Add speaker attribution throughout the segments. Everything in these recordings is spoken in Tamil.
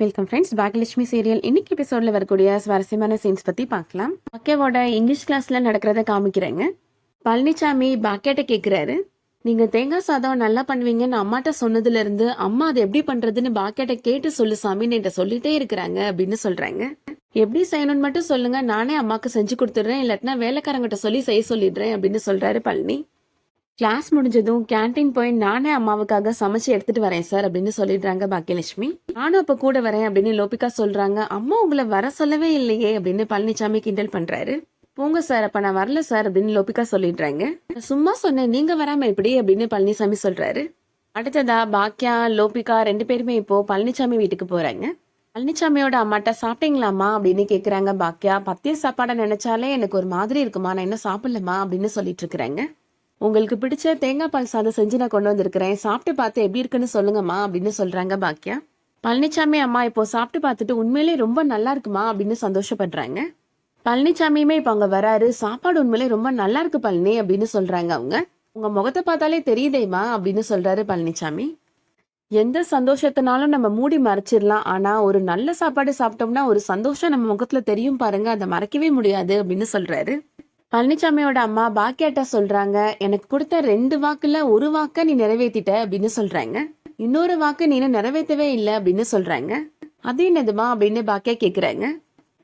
Speaker 1: வெல்கம் ஃப்ரெண்ட்ஸ், பாக்யலட்சுமி சீரியல் இன்னைக்கு எபிசோட்ல வரக்கூடிய சுவாரஸ்யமான சீன்ஸ் பத்தி பார்க்கலாம். பாக்கியாவோட இங்கிலீஷ் கிளாஸ்ல நடக்கிறத காமிக்கிறேங்க. பழனிசாமி பாக்கியாட்ட கேட்கிறாரு, நீங்க தேங்காய் சாதம் நல்லா பண்ணுவீங்கன்னு அம்மாட்ட சொன்னதுல இருந்து அம்மா அதை எப்படி பண்றதுன்னு பாக்கியாட்ட கேட்டு சொல்லு சாமின்னு என்கிட்ட சொல்லிட்டே இருக்கிறாங்க அப்படின்னு சொல்றாங்க. எப்படி செய்யணும்னு மட்டும் சொல்லுங்க, நானே அம்மாக்கு செஞ்சு கொடுத்துடுறேன், இல்லாட்டினா வேலைக்காரங்கிட்ட சொல்லி செய்ய சொல்லிடுறேன் அப்படின்னு சொல்றாரு பழனி. கிளாஸ் முடிஞ்சதும் கேன்டீன் போய் நானே அம்மாவுக்காக சமைச்சு எடுத்துட்டு வரேன் சார் அப்படின்னு சொல்லிடுறாங்க பாக்கியலட்சுமி. நானும் அப்ப கூட வரேன் அப்படின்னு லோபிகா சொல்றாங்க. அம்மா உங்களை வர சொல்லவே இல்லையே அப்படின்னு பழனிசாமி கிண்டல் பண்றாரு. போங்க சார், அப்ப நான் வரல சார் அப்படின்னு லோபிகா சொல்லிடுறாங்க. சும்மா சொன்னேன், நீங்க வராம எப்படி அப்படின்னு பழனிசாமி சொல்றாரு. அடுத்ததா பாக்கியா லோபிகா 2 பேருமே இப்போ பழனிசாமி வீட்டுக்கு போறாங்க. பழனிசாமியோட அம்மாட்ட சாப்பிட்டீங்களாமா அப்படின்னு கேக்குறாங்க பாக்கியா. பத்திய சாப்பாடை நினைச்சாலே எனக்கு ஒரு மாதிரி இருக்குமா, நான் என்ன சாப்பிடலமா அப்படின்னு சொல்லிட்டு இருக்கிறாங்க. உங்களுக்கு பிடிச்ச தேங்காய் பால் சாதம் செஞ்சு நான் கொண்டு வந்திருக்கிறேன், சாப்பிட்டு பார்த்து எப்படி இருக்குன்னு சொல்லுங்கம்மா அப்படின்னு சொல்றாங்க பாக்கியா. பழனிசாமி அம்மா இப்போ சாப்பிட்டு பார்த்துட்டு உண்மையிலே ரொம்ப நல்லா இருக்குமா அப்படின்னு சந்தோஷப்படுறாங்க. பழனிசாமியுமே இப்போ அங்க வராரு. சாப்பாடு உண்மையிலே ரொம்ப நல்லா இருக்கு பழனி அப்படின்னு சொல்றாங்க அவங்க. உங்க முகத்தை பார்த்தாலே தெரியுதேம்மா அப்படின்னு சொல்றாரு பழனிசாமி. எந்த சந்தோஷத்தினாலும் நம்ம மூடி மறைச்சிடலாம், ஆனா ஒரு நல்ல சாப்பாடு சாப்பிட்டோம்னா ஒரு சந்தோஷம் நம்ம முகத்துல தெரியும் பாருங்க, அதை மறைக்கவே முடியாது அப்படின்னு சொல்றாரு. பழனிசாமியோட அம்மா பாக்கியாட்ட சொல்றாங்க, எனக்கு கொடுத்த 2 வாக்குல ஒரு வாக்க நீ நிறைவேற்றிட்ட அப்படின்னு சொல்றாங்க. இன்னொரு வாக்கு நீ நிறைவேற்றவே இல்லை அப்படின்னு சொல்றாங்க. அது என்னதுமா அப்படின்னு பாக்கியா கேக்குறாங்க.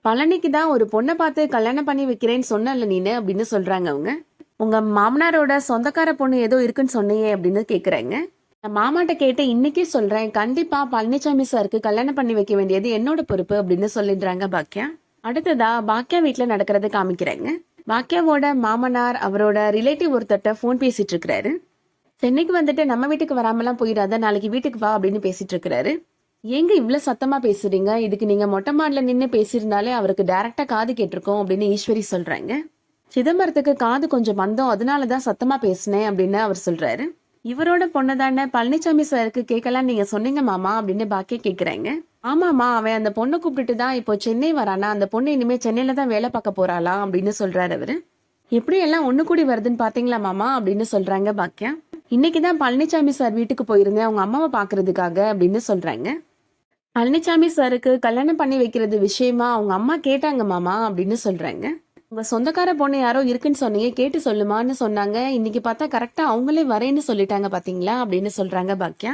Speaker 1: பழனிக்கு தான் ஒரு பொண்ணை பார்த்து கல்யாணம் பண்ணி வைக்கிறேன்னு சொன்னல நீனு அப்படின்னு சொல்றாங்க அவங்க. உங்க மாமனாரோட சொந்தக்கார பொண்ணு ஏதோ இருக்குன்னு சொன்னியே அப்படின்னு கேக்குறாங்க. நான் மாமாட்ட கேட்டு இன்னைக்கே சொல்றேன், கண்டிப்பா பழனிசாமி சாருக்கு கல்யாணம் பண்ணி வைக்க வேண்டியது என்னோட பொறுப்பு அப்படின்னு சொல்லிடுறாங்க பாக்கியா. அடுத்ததா பாக்கியா வீட்டுல நடக்கிறத காமிக்கிறாங்க. பாக்கியாவோட மாமனார் அவரோட ரிலேட்டிவ் ஒருத்தட்ட ஃபோன் பேசிட்டு இருக்கிறாரு. சென்னைக்கு வந்துட்டு நம்ம வீட்டுக்கு வராமலாம் போயிடாத, நாளைக்கு வீட்டுக்கு வா அப்படின்னு பேசிட்டு இருக்கிறாரு. ஏங்க இவ்வளவு சத்தமா பேசுறீங்க, இதுக்கு நீங்க மொட்டை மாடல நின்று பேசியிருந்தாலே அவருக்கு டைரக்டா காது கேட்டிருக்கோம் அப்படின்னு ஈஸ்வரி சொல்றாங்க. சிதம்பரத்துக்கு காது கொஞ்சம் மந்தம், அதனாலதான் சத்தமா பேசினேன் அப்படின்னு அவர் சொல்றாரு. இவரோட பொண்ணு தானே பழனிசாமி சாருக்கு கேட்கலாம் நீங்க சொன்னீங்க மாமா அப்படின்னு பாக்கியா கேக்குறாங்க. ஆமாமா, அவன் அந்த பொண்ணை கூப்பிட்டுட்டு தான் இப்போ சென்னை வரானா, அந்த பொண்ணு இனிமே சென்னையில தான் வேலை பார்க்க போறாளா அப்படின்னு சொல்றாரு அவரு. எப்படி எல்லாம் ஒண்ணு கூடி வருதுன்னு பாத்தீங்களா மாமா அப்படின்னு சொல்றாங்க பாக்கியா. இன்னைக்குதான் பழனிசாமி சார் வீட்டுக்கு போயிருந்தேன் அவங்க அம்மாவை பாக்குறதுக்காக அப்படின்னு சொல்றாங்க. பழனிசாமி சாருக்கு கல்யாணம் பண்ணி வைக்கிறது விஷயமா அவங்க அம்மா கேட்டாங்க மாமா அப்படின்னு சொல்றாங்க. உங்க சொந்தக்கார பொண்ணு யாரோ இருக்குன்னு சொன்னீங்க, கேட்டு சொல்லுமான்னு சொன்னாங்க, இன்னைக்கு பார்த்தா கரெக்டா அவங்களே வரேன்னு சொல்லிட்டாங்க பாத்தீங்களா அப்படின்னு சொல்றாங்க பாக்கியா.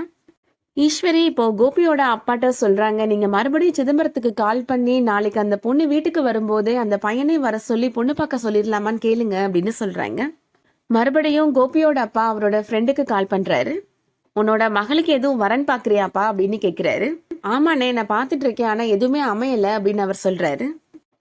Speaker 1: ஈஸ்வரி இப்போ கோபியோட அப்பாட்ட சொல்றாங்க, நீங்க மறுபடியும் சிதம்பரத்துக்கு கால் பண்ணி நாளைக்கு அந்த பொண்ணு வீட்டுக்கு வரும்போதே அந்த பையனை வர சொல்லி பொண்ணு பார்க்க சொல்லிடலாமான்னு கேளுங்க அப்படின்னு சொல்றாங்க. மறுபடியும் கோபியோட அப்பா அவரோட ஃப்ரெண்டுக்கு கால் பண்றாரு. உன்னோட மகளுக்கு எதுவும் வரன் பாக்குறியாப்பா அப்படின்னு கேக்குறாரு. ஆமாண்ணே, நான் பாத்துட்டு இருக்கேன், ஆனா எதுவுமே அமையல அப்படின்னு அவர் சொல்றாரு.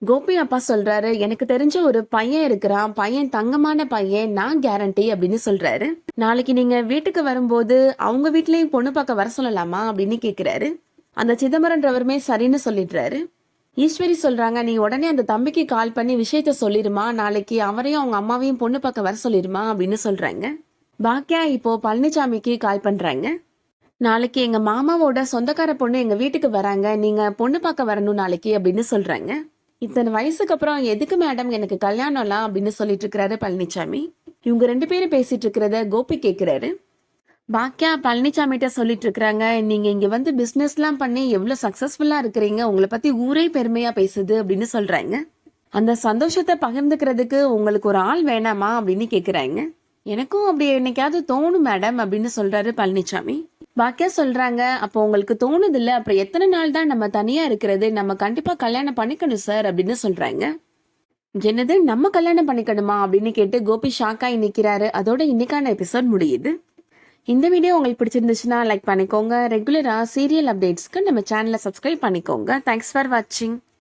Speaker 1: கோபி அப்பா சொல்றாரு, எனக்கு தெரிஞ்ச ஒரு பையன் இருக்கிறான், பையன் தங்கமான பையன், நான் கேரண்டி அப்படின்னு சொல்றாரு. நாளைக்கு நீங்க வீட்டுக்கு வரும்போது அவங்க வீட்லயும் பொண்ணு பார்க்க வர சொல்லலாமா அப்படின்னு கேக்குறாரு. அந்த சிதம்பரன்றவருமே சரின்னு சொல்லிடுறாரு. ஈஸ்வரி சொல்றாங்க, நீ உடனே அந்த தம்பிக்கு கால் பண்ணி விஷயத்த சொல்லிருமா, நாளைக்கு அவரையும் அவங்க அம்மாவையும் பொண்ணு பார்க்க வர சொல்லிருமா அப்படின்னு சொல்றாங்க. பாக்கியா இப்போ பழனிசாமிக்கு கால் பண்றாங்க. நாளைக்கு எங்க மாமாவோட சொந்தக்கார பொண்ணு எங்க வீட்டுக்கு வராங்க, நீங்க பொண்ணு பார்க்க வரணும் நாளைக்கு அப்படின்னு சொல்றாங்க. இத்தனை வயசுக்கு அப்புறம் எதுக்கு மேடம் எனக்கு கல்யாணம்லாம் அப்படின்னு சொல்லிட்டு இருக்கிறாரு பழனிசாமி. இவங்க 2 பேரும் பேசிட்டு இருக்கிறத கோபி கேட்கிறாரு. பாக்கியா பழனிசாமிகிட்ட சொல்லிட்டு இருக்கிறாங்க, நீங்க இங்க வந்து பிசினஸ் எல்லாம் பண்ணி எவ்வளவு சக்சஸ்ஃபுல்லா இருக்கிறீங்க, உங்களை பத்தி ஊரே பெருமையா பேசுது அப்படின்னு சொல்றாங்க. அந்த சந்தோஷத்தை பகிர்ந்துக்கிறதுக்கு உங்களுக்கு ஒரு ஆள் வேணாமா அப்படின்னு கேக்குறாங்க. எனக்கும் அப்படி என்னைக்காவது தோணும் மேடம் அப்படின்னு சொல்றாரு பழனிசாமி. பாக்கியா சொல்றாங்க, அப்போ உங்களுக்கு தோணுது இல்ல, அப்புறம் எத்தனை நாள் தான் நம்ம தனியா இருக்கிறது, நம்ம கண்டிப்பா கல்யாணம் பண்ணிக்கணும் சார் அப்படின்னு சொல்றாங்க. என்னது, நம்ம கல்யாணம் பண்ணிக்கணுமா அப்படின்னு கேட்டு கோபி ஷாக்காய் நிக்கிறாரு. அதோட இன்னைக்கான எபிசோட் முடியுது. இந்த வீடியோ உங்களுக்கு பிடிச்சிருந்துச்சுன்னா லைக் பண்ணிக்கோங்க. ரெகுலரா சீரியல் அப்டேட்ஸ்க்கு நம்ம சேனலை சப்ஸ்கிரைப் பண்ணிக்கோங்க. தேங்க்ஸ் ஃபார் வாட்சிங்.